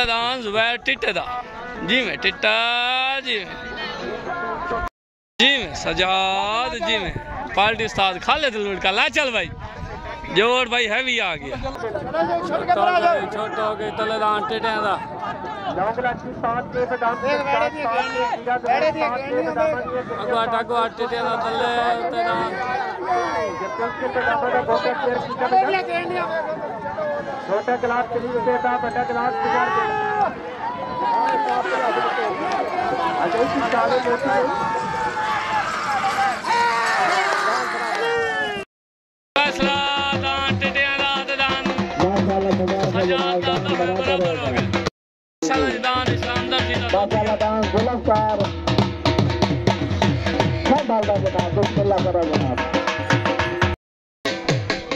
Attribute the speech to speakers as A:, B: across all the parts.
A: तलेदान जुबैर टिट्टे दा जी में टिट्टा जी में सजाद जी में पार्टी उस्ताद खालिद लूट का ला चल भाई जोड़ भाई हैवी आ गया छोटा हो गई तलेदान टिट्टे दा अगवा टिट्टे दा तले तलेदान छोटा गिलास देता बड़ा गिलास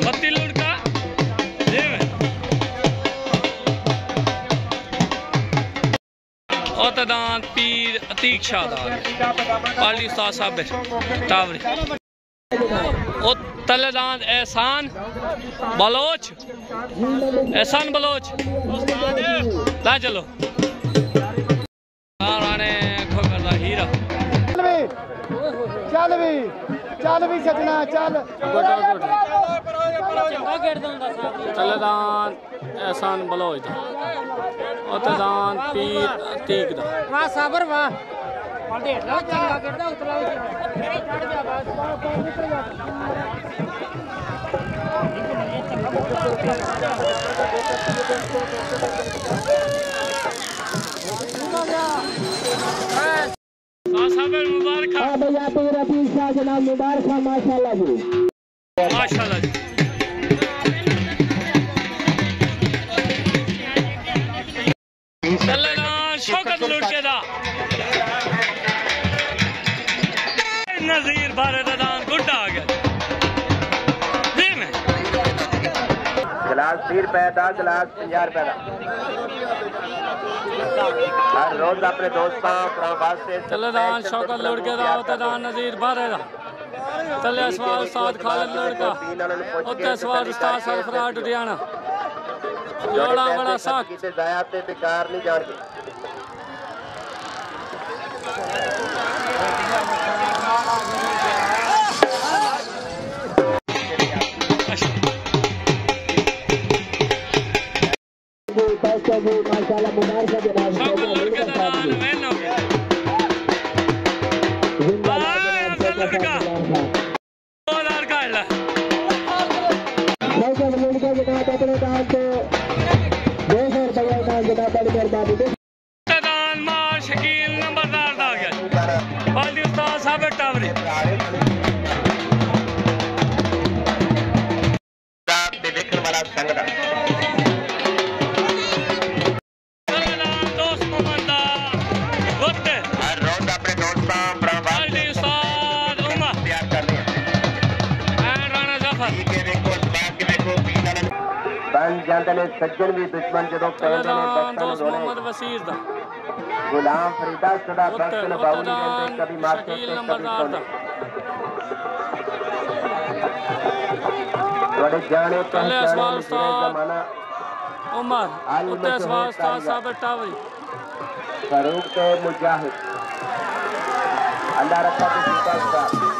A: बत्ती लुड़का औतदान पीर अतीक शाहदार पाली उस्ताद साहब टावरी ओ तलेदान एहसान बलोच ला चलो राणे खोकर हीरा चल भी सजना चल तलेदान एहसान बलोच औतदान पीर अतीक दा वाह साबर वाह ढेर ला चंगा करदा उतला साबर मुबारक हां भैया पीर अतीक शाह जनाब मुबारक माशाल्लाह जी माशाल्लाह जी शौकत लूट के दा नजीर भारत गुड्डा आ गया जी में
B: गिलास 30 रुपए दा गिलास 50 रुपए दा हर रोज अपने दोस्तों वास्ते
A: तलेदान शौकत लूट के दा तलेदान नजीर भारत तले सवाल उस्ताद खालिद लड़का उत्ते सवाल उस्ताद सरफराज डुडियाना जोड़ा बड़ा साख
B: किसे जाया ते बेकार नहीं जान के
C: माशाल्लाह मुबारक जनाब
A: शौकत लूट के तलेदान मैन हो गया लड़का दो लड़का है
C: शौकत लूट के जनाब अपने काम तो 200 रुपया का जनाब बड़ी मेहरबानी
A: तलेदान मार शकील नंबरदार दा गया पाली उस्ताद साहब टावरी
B: देखने वाला संग दा सज्जन भी दुश्मन जो गुलाम फरीदा सदा कभी थोड़े जाने
A: उमर
B: फरूक के मुजाहिद अल्लाह रखा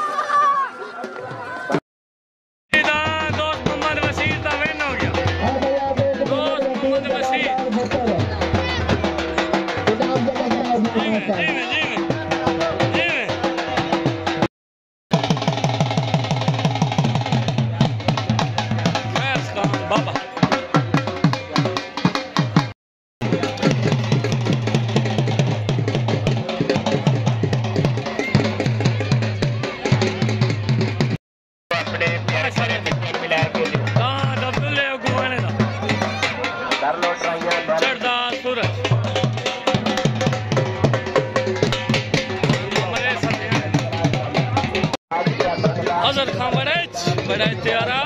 A: बड़ा प्यारा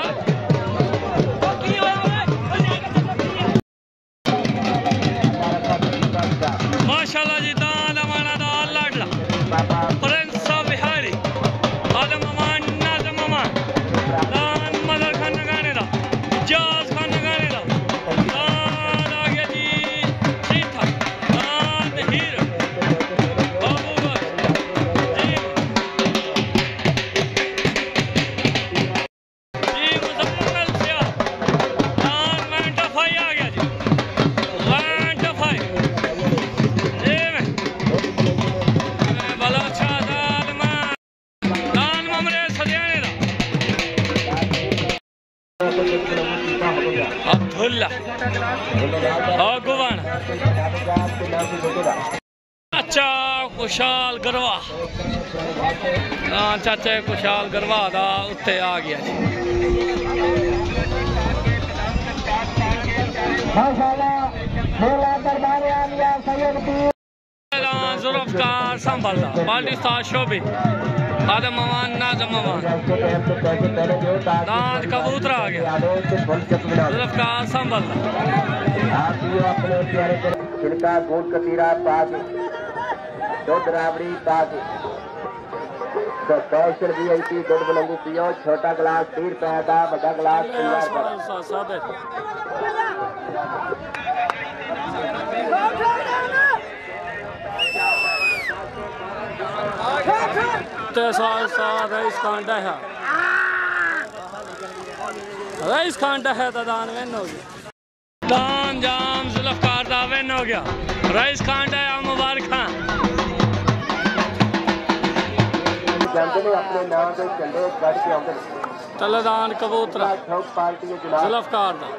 A: माशाल्लाह जी दान हमारा दाल लाडला प्रिंस बिहारी आदम अमान नाजम अमान दान मदर खान गाने दा जाज खान गाने दा दान आ गया जी ठीक और गुवन अच्छा खुशाल गरवा चाचा खुशाल गरवा दा उत्ते आ गया जुल्फकार संभल पाकिस्तान शोभी आदम अमान नाजम अमान दांत कबूतर आ गया जुल्फकार संभल
B: छिलका गोल कतीरा पाग दुध राबड़ी पाग तो स्पेशल VIP दुध बुलंदी पियो छोटा गिलास 30 रुपए का बड़ा गिलास 50
A: रईस खांडा है तो दान विन हो गया दान जाम जुल्फकार दा विन हो गया रईस खांडा है मुबारक खान
B: अपने नाम के झंडे गढ़ के आउंदे
A: तलदान कबूतर
B: पार्टी के जनाब
A: जुल्फकार दा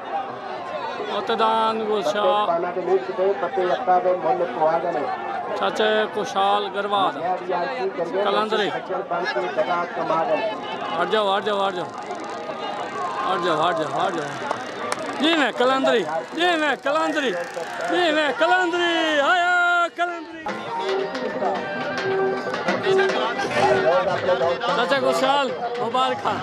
A: उतदान गुशा
B: पाना के नीचे पे पत्ते यक्का दे मुल पवा गए
A: चाचे खुशाल गरवा कलंदरी हट जाओ हट जाओ हट जाओ हट जाओ हट जाओ हट जाओ जी मैं कलंदरी जी मैं कलंदरी जी मैं कलंदरी आया कलंदरी चाचा खुशाल मुबारक खान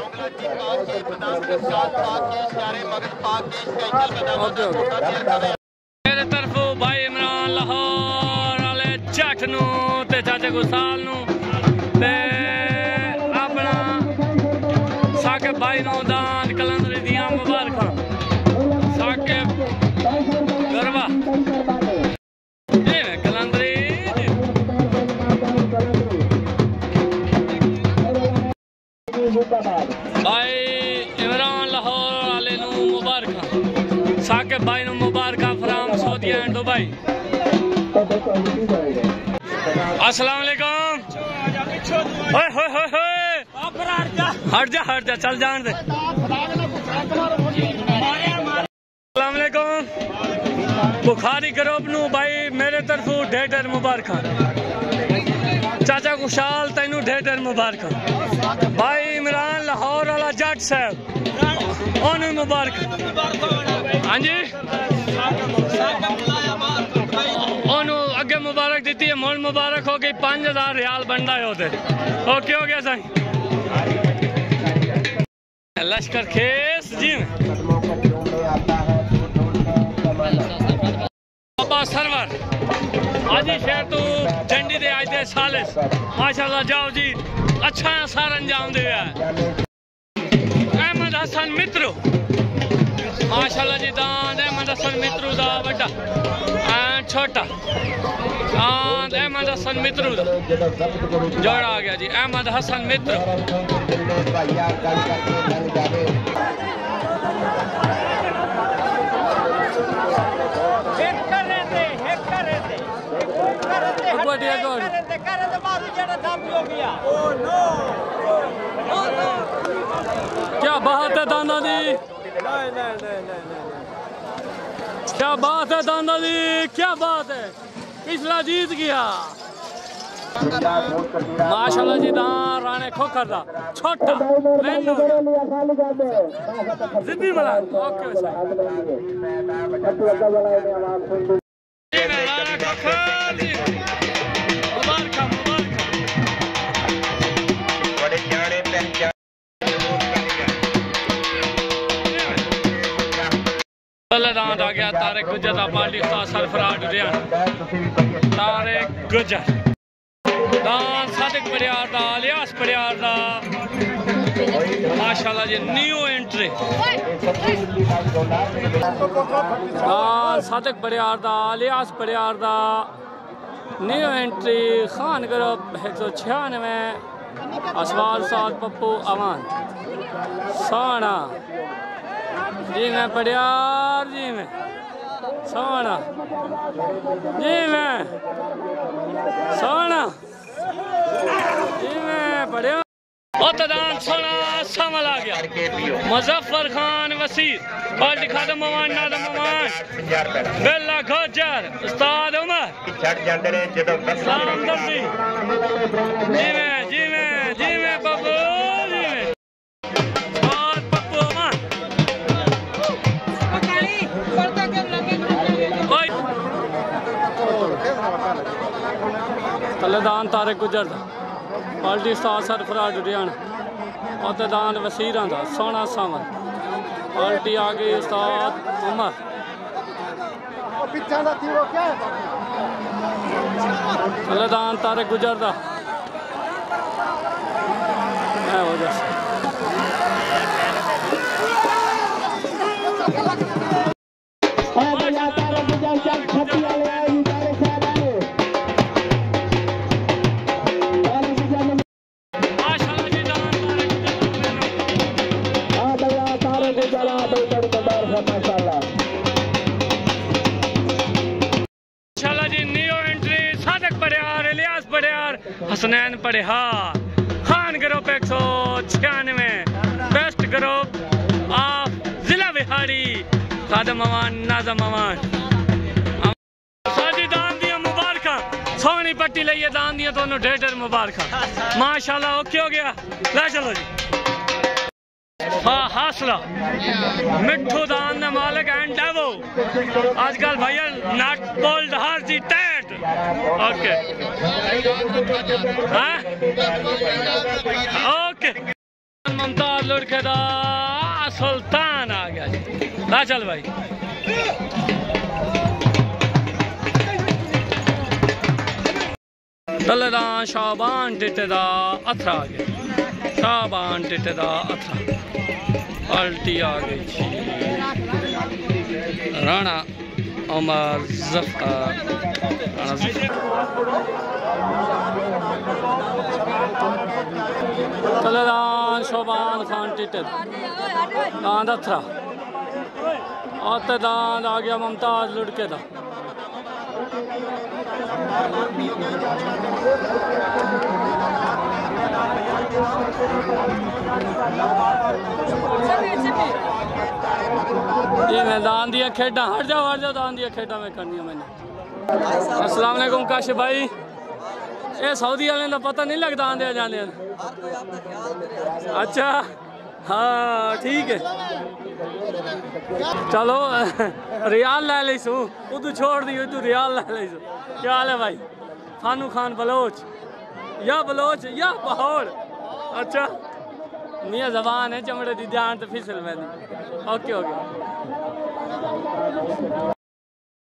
A: मेरे तरफों भाई इमरान लाहौर वाले जट नू ते चाचे खुशाल नू ते अपना साकिब भाई नू दान कलंदरी दियां मुबारकां साकिब गरवा कलंदरी भाई इमरान लाहौर वाले नू मुबारक साकिब भाई नू मुबारक फ्राम सऊदी एंड दुबई अस्सलाम वालेकुम ओए होए होए होए हट जा चल जान दे अस्सलाम वालेकुम बुखारी ग्रुप नू भाई मेरे तरफों ढेर मुबारक चाचा खुशाल तैनू ढेर मुबारक भाई इमरान लाहौर वाला जट साहब ओनू मुबारक हाँ जी ओनू अगे मुबारक दी है मुल मुबारक हो गई 5000 रियाल बनना है ओते ओके हो गया सही लश्कर खेस जी बाबा सरवर आज शहर तो झंडी दे आज दे सालिस माशाल्लाह जाओ जी अच्छा सार अंजाम दे अहमद हसन मित्रू माशाल्लाह जी दान अहमद हसन मित्रू दा बड़ा छोटा दान अहमद हसन मित्रू दा जोड़ा आ गया जी अहमद हसन मित्रू क्या बात है दाना दी क्या बात है दाना दी क्या बात है पिछला जीत गया माशाल्लाह जी दान राणे खोखर दा छोटा जिद्दी वाला ओके दांत आ गया तारे गुजर का पाकिस्तान सरफराज तारे गुजर दांत सादिक बरियार दा लियास बरियार दा माशाल्लाह जी न्यू एंट्री दांत सादिक बरियार दा लियास बरियार दा new entry Khan group 196 Aswal Saad Pappu Aman Sona ji मैं बरियार जी मैं सोना जी मैं सोना जी मैं बरियार मतदान सोना समल आ गया मुजफ्फर खान वसीर पार्टी खादम ममान नादम ममान बेला गोजर उस्ताद उमर सलाम दर्दी जी में बब्बू जी में और पप्पू अमान तलेदान तारे गुजर पार्टी उस्ताद सरफराज डुडियाना अहदेदान वसीर का सोना सावन पार्टी आ गई उस्ताद उमर तलेदान तारे गुजर का हो जैसे हसनैन पड़ेहार Khan group 196 best group of जिला बिहारी खादम अमान नाजम अमान साजी दान दिया मुबारक सोनी पट्टी लइए दान दिया दोनों ढेर मुबारक माशाल्लाह ओके हो गया ले चलो जी हाँ हासला मिठू दान द मालिक एंड डेवो आजकल भैया नट बोल्ड हार जी टैट ओके हाँ ओके मुमताज लड़के दा सुल्तान आ गया जी ला चल भाई तलेदान शाबान टिटे दा अथरा आ गया शाबान टिटे दा अथरा पलटी आ गई राणा उमर जफर तलेदान शोबान खान टिटे दांद अथरा और दांद आ गया मुमताज लुड़के दा ये मैं दान दिया खेडा हट जाओ दान दिया खेडा में करनी मैंने अस्सलाम वालेकुम काशिफ भाई ये सऊदी वाले का पता नहीं लगता आंदे जाने अच्छा हाँ ठीक है चलो रियाल लै लीसू उदू छोड़ दी उदू रियाल लै लीसू क्या हाल है भाई फानू खान बलोच या बहौड़ अच्छा मियाँ जबान है चमड़े दी जान तो फिसल मैंने ओके हो गया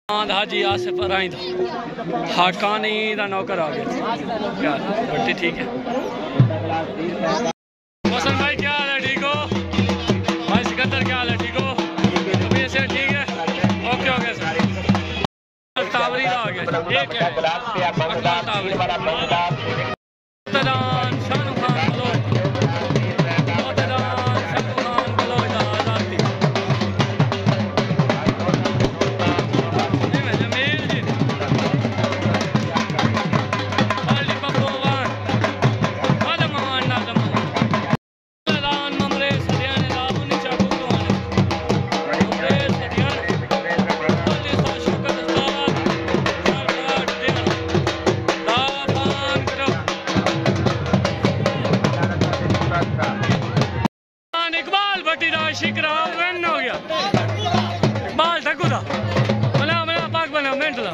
A: हाजी आसिफ राई दा हाकानी दा नौकर आ गया क्या बट्टी ठीक है मोहसन भाई क्या हाल है ठीक हो भाई सिकंदर क्या हाल है ठीक हो अभी ऐसे ठीक है ओके हो गया सर तावरी आ गया एक है तावरी शानू खान बलोच शिकरा रन हो गया बाल ठकू था बना पाक बना मेंटला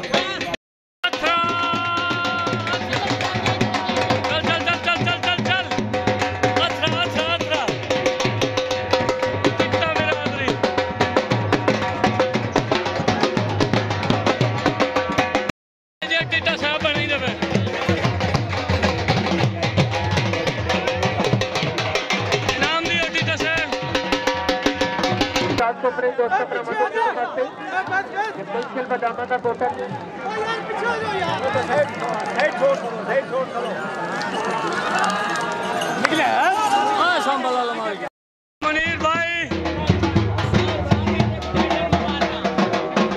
A: मुनीर भाई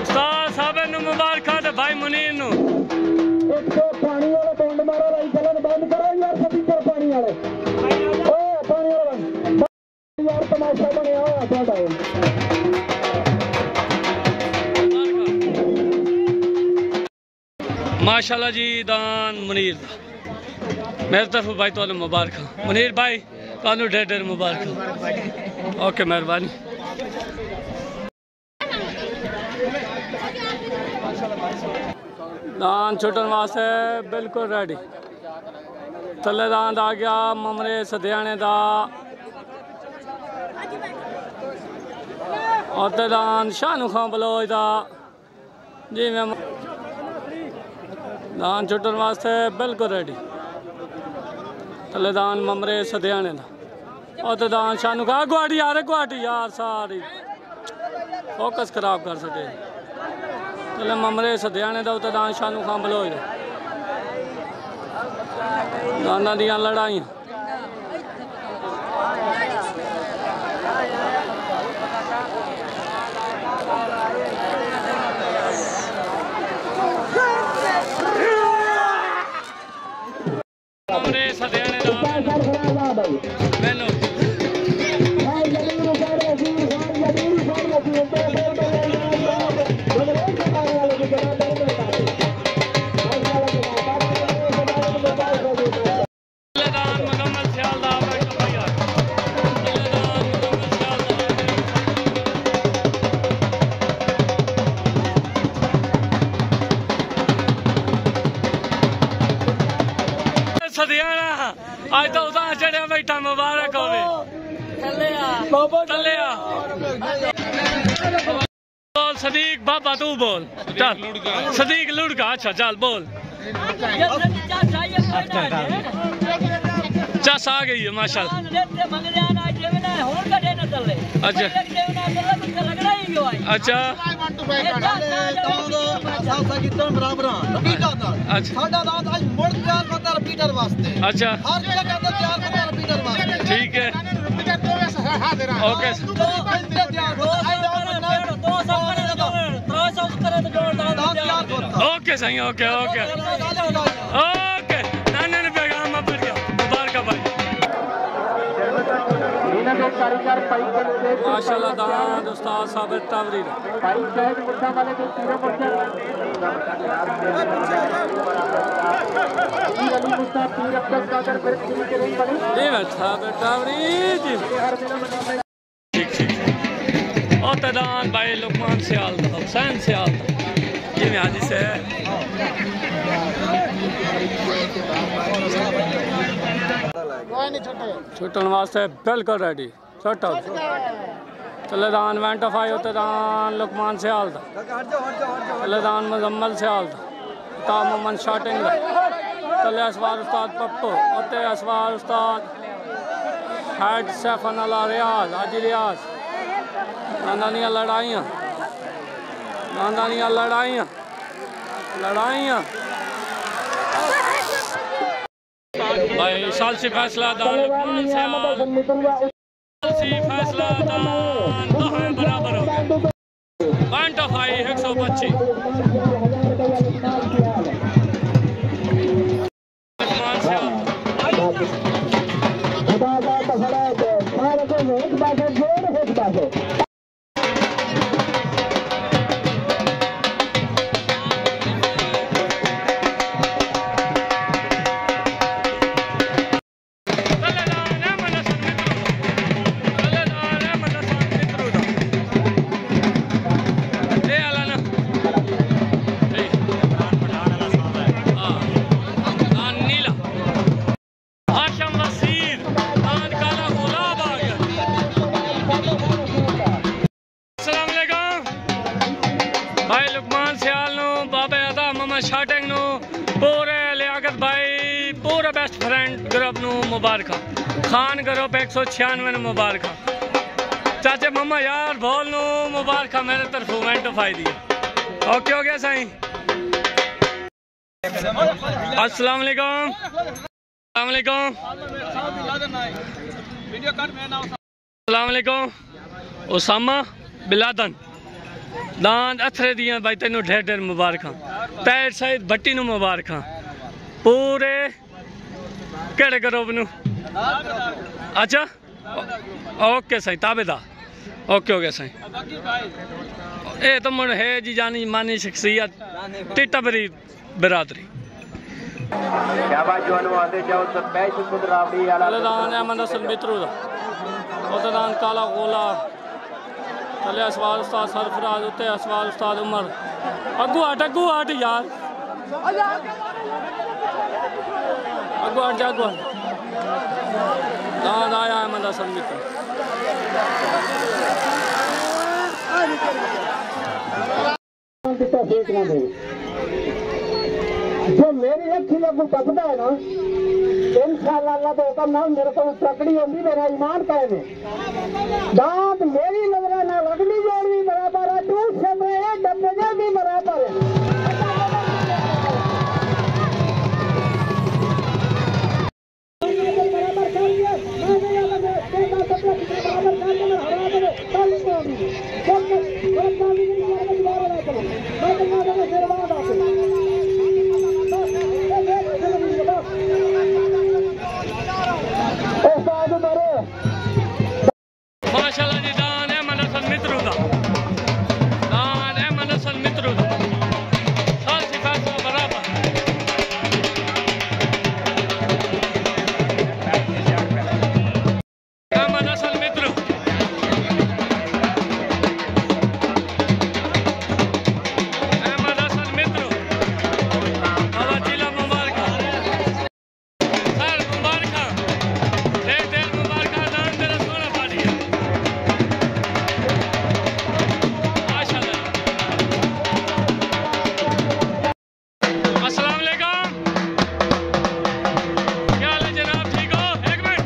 A: उस्ताद साहब नु मुबारक दे भाई मुनीर नु पानी वाला टोंड मारो भाई चलन बंद करो यार सभी पानी वाले ओ माशाल्लाह जी दान मुनीर मेरे तरफ भाई तो मुबारक मुनीर भाई तो ढेर ढेर मुबारक ओके मेहरबानी दान छुटन वास्ते बिल्कुल रेडी थले दान आ गया ममरे सदियाने दा और दान शाहनू खां बलोच दा जी मैं दान छुटन वास्ते बिल्कुल रेडी थले दान ममरे सदियाने दा और दान शाहनू खां गुआटी यार सारी फोकस खराब कर सके थले ममरे सदियाने दा उत्ते दान शाहनू खां बलोच दा दाना दियां लड़ाइयां ममरे सदियाने दा मैनू आज तो उदा चढ़िया बैठा मुबारक होवे बोल सदीक बाबा तू बोल चल सदीक लुड़का अच्छा चल बोल चस आ गई है माशाल्लाह अच्छा अच्छा अच्छा ठीक है ओके ओके सही ओके ओके ओके नाने ने पैगाम बढ़िया मुबारक भाई माशाल्लाह दाद उस्ताद साबिर तावरी भाई शहद मुद्दा वाले के तीनों मोर्चा अली मुस्ता पीर अब्दुल कादर बरकती के नहीं बनी ये साबिर तावरी जी ठीक ठीक और तदान भाई लुकमान सियाल दा हुसैन सियाल ये में हाजी से छुटन वास्ते बिल्कुल रेडी छोटा चले दान वेंट ऑफ आई होते दान लुकमान सियाल दा चले दान मुजम्मल सियाल दा ता मोहम्मद शाटिंग दा चले असवार उस्ताद पप्पू होते असवार उस्ताद हेड सैफन अला रियाज हाजी रियाज नानिया लड़ाइयाँ भाई सालसी फैसला दान सालसी फैसला दान दोहें बराबर हो गए point of I 125 Mubarak Khan group 196 मुबारक चाचे मम्मा यार बोल नो मुबारक मेरे तरफ वेंट फाई दी ओके हो गया साईं अस्सलाम वालेकुम अस्सलाम वालेकुम अस्सलाम वालेकुम उसामा बिलादन दांद अथरे दियां भाई तेनू ढेर ढेर मुबारक तैर सईद भट्टी नू मुबारक पूरे केड़े ग्रुप नू अच्छा ओके साईं ताबेदार ओके हो गया साईं ए तो मुड़ है जी जानी मानी शख्सियत टिटबरी बिरादरी
B: शाबाश जवानों आते जाओ स्पेशल सुंदरावड़ी वाला
A: तलेदान अहमद हसन मित्रू दा तलेदान काला गोला तले असवाल उस्ताद सरफराज उते असवाल उस्ताद उमर अगू हट यार अगू हट जा अगू दान आया अहमद हसन मित्रू
C: जो मेरी अखी लगू पकता है ना इंशाअल्लाह अल्लाह तो हुक्म ना मेरे को तकड़ी होगी मेरा ईमान कहने दांत मेरी नजर ना लगनी जोड़ी बराबर है तू समय डब्बे भी बराबर है
A: माशाल्लाह जी दान अहमद हसन मित्रू दा साल सिफात बराबर अहमद हसन मित्रू बाबा जिला मुबारक सर मुबारक देर मुबारक दान तेरा सोना पाड़ी अस्सलाम वालेकुम क्या हाल है जनाब ठीक हो एक मिनट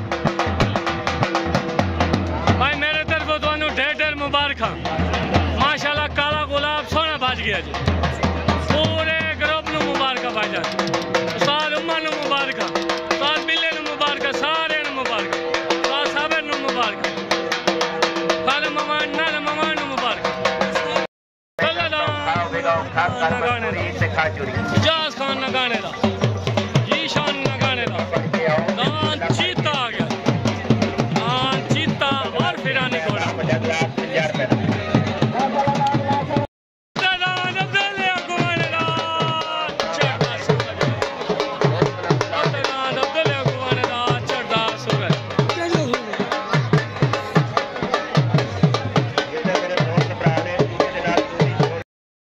A: भाई मेरे तरफ तो ढेर मुबारक माशाल्लाह काला गुलाब सोना बज गया जी पूरे ग्रुप नु मुबारक भाईजान उस्ताद उम्मा नु मुबारक उस्ताद बिल्ले नु मुबारक सारे नु मुबारक उस्ताद साबिर नु मुबारक खाले ममान नाल ममान नु मुबारक जाज खान नगाने दा ईशान नगाने दा दान चीता आ गया दान चीता और फिरानी घोड़ा दान अब्दुल्ले अगुवाने दा चढ़दा सूरज दान अब्दुल्ले अगुवाने दा चढ़दा सूरज अस्सलाम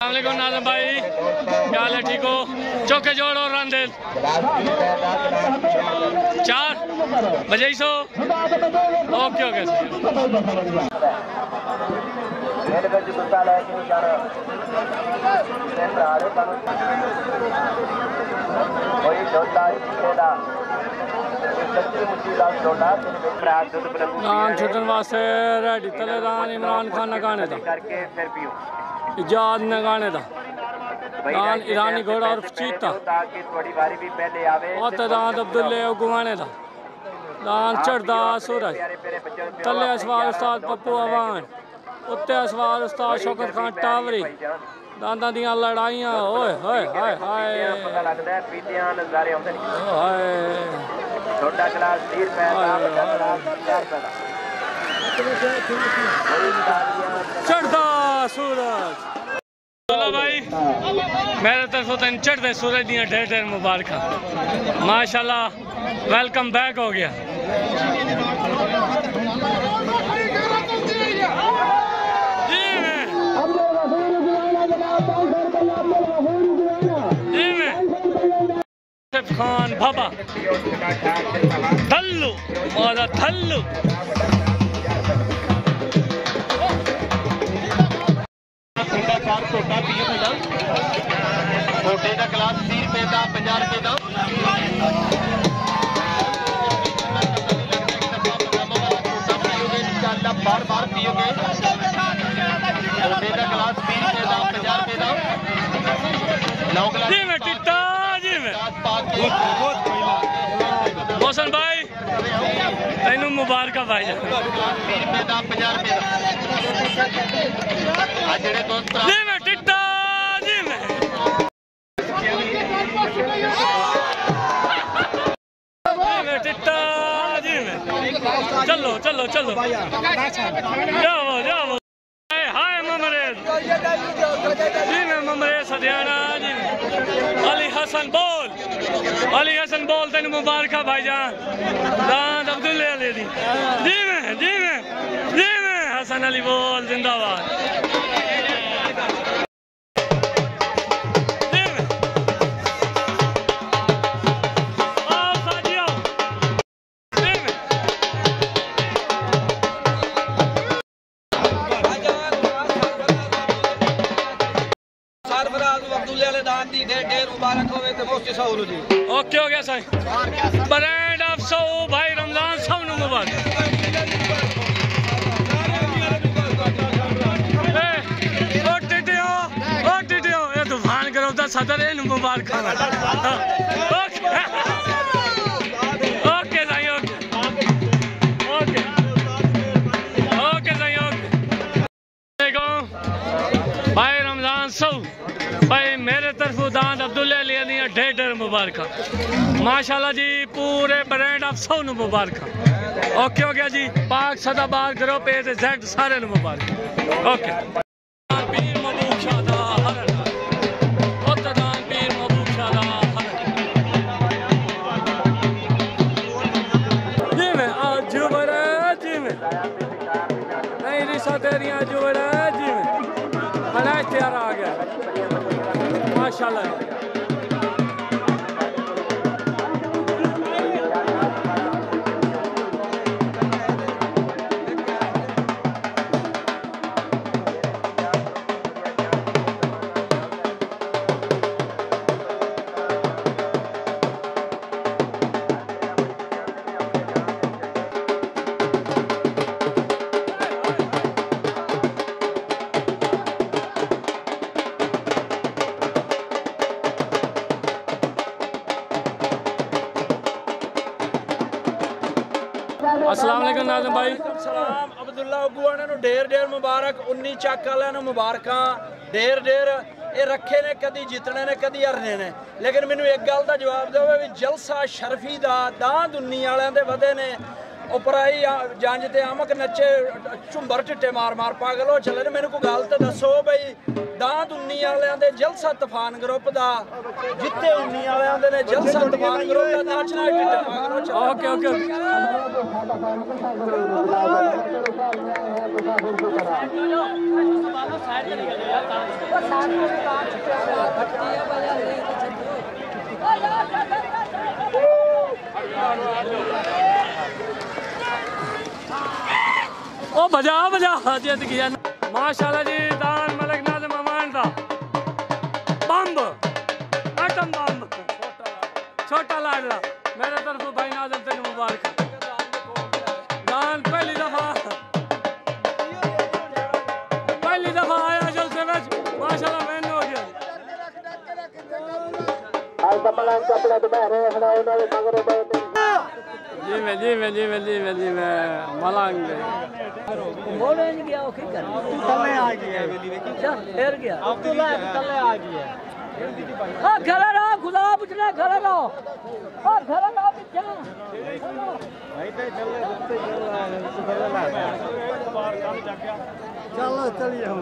A: वालेकुम नाज़िम भाई क्या हाल है ठीक हो चौके जोड़ और रंदेल 4 बजे सो ओके ओके नाम छुटन वास्ते रेडी तलेदान इमरान खान नगाने दा इजाद नगाने दा दान ईरानी घोड़ा और चीता और दान अब्दुल्ले अगुवाने दा दान चढ़दा सूरज तले असवाल उस्ताद पप्पू अवान उत्ते असवाल उस्ताद शौकत खान टावरी दादा दियां लड़ाइयां ओए हाय हाय हाय
B: छोटा गिलास 30 पैसा बड़ा गिलास 50 पैसा
A: चढ़दा सूरज चलो भाई मेरे तरफ तो चढ़ते सूरज दियां ढेर मुबारक माशाल्लाह वेलकम बैक हो गया खान बाबा थल्लू मादा थल्लू
B: छोटे का गिलास 30 रुपए का 50 रुपए का बार बार पियोगे छोटे का गिलास 20 रुपए का 50 रुपए का 9 गिलास
A: जी में टिट्टा जी में मोहसन भाई तेनू मुबारक भाई
B: 20 रुपए का 50 रुपए का आज जेडे दोस्त
A: जी में टिट्टा जी में टिट्टा जी में चलो चलो चलो जाओ जाओ। हाय ममरेज जी में ममरेज हरियाणा जी में अली हसन बोल तेन मुबारक भाईजान दांत अब्दुल्ले अली दी जी में हसन अली बोल जिंदाबाद। ओके हो गया साईं। ब्रांड ऑफ सौ भाई रमजान सब नु मुबारक। ये तूफान करो दा सदर इन मुबारक। Okay Sai okay Sai okay. भाई रमजान सब भाई मेरे तरफ दांत अब्दुल्ले लिए ढेर मुबारक माशाल्लाह जी। पूरे ब्रांड ऑफ सौ नु मुबारक। ओके हो गया जी। पाक सदाबार ग्रुप ए ते जेड सारे नु मुबारक। ओके पीर महबूब शाह दा हरन उत्तदान पीर महबूब शाह दा हरन जी में आज जुबरा जी में नहीं रिसा तेरियां जुबरा जी में बड़ा तैयार आ गया माशाल्लाह। अस्सलाम वालेकुम नाज़िम भाई।
D: सलाम अब्दुल्ला अबू ने ढेर मुबारक। 19 ਚੱਕ ਵਾਲਿਆਂ ਨੂੰ ਮੁਬਾਰਕਾਂ ढेर ਇਹ ਰੱਖੇ ਨੇ ਕਦੀ ਜਿੱਤਣੇ ਨੇ ਕਦੀ ਹਾਰਨੇ ਨੇ। ਲੇਕਿਨ ਮੈਨੂੰ ਇੱਕ ਗੱਲ ਦਾ ਜਵਾਬ ਦਿਓ ਵੀ ਜਲਸਾ ਸ਼ਰਫੀ ਦਾ ਦਾਂ ਦੁੰਨੀ ਵਾਲਿਆਂ ਦੇ ਵਧੇ ਨੇ ਉਪਰਾਈ ਜੰਜ ਤੇ ਆਮਕ ਨੱਚੇ ਝੁੰਬਰ ਢਿੱਟੇ ਮਾਰ ਪਾਗਲ ਹੋ ਚੱਲੇ ਨੇ। ਮੈਨੂੰ ਕੋਈ ਗੱਲ ਤਾਂ ਦੱਸੋ ਬਈ ਦਾਂ ਦੁੰਨੀ ਵਾਲਿਆਂ ਦੇ ਜਲਸਾ ਤੂਫਾਨ ਗਰੁੱਪ ਦਾ ਜਿੱਤੇ 19 ਵਾਲਿਆਂ ਦੇ ਨੇ ਜਲਸਾ ਤੂਫਾਨ ਗਰੁੱਪ ਦਾ ਨਾਚਣਾ ਢਿੱਟੇ ਪਾਗਲ ਹੋ ਚੱਲੇ।
A: ओके ओके ओ बजा जित गया माशाल्लाह जी। दान मलिक नाज़िम अमान दा बम्ब एटम बम्ब छोटा लाडला मेरे तरफ भाई नाज़िम तेन मुबारक। दान पहली दफा आया जलसे में माशाल्लाह मैंने हो गया। जी में मलंग
C: बोलेंगे गया ओके कर तले आ गया चल फिर गया अब्दुल्ला तले आ गया। हां घर रहो खुदा पूछना घर रहो और घर रहो चल भाई ते चल चलो चलिए हम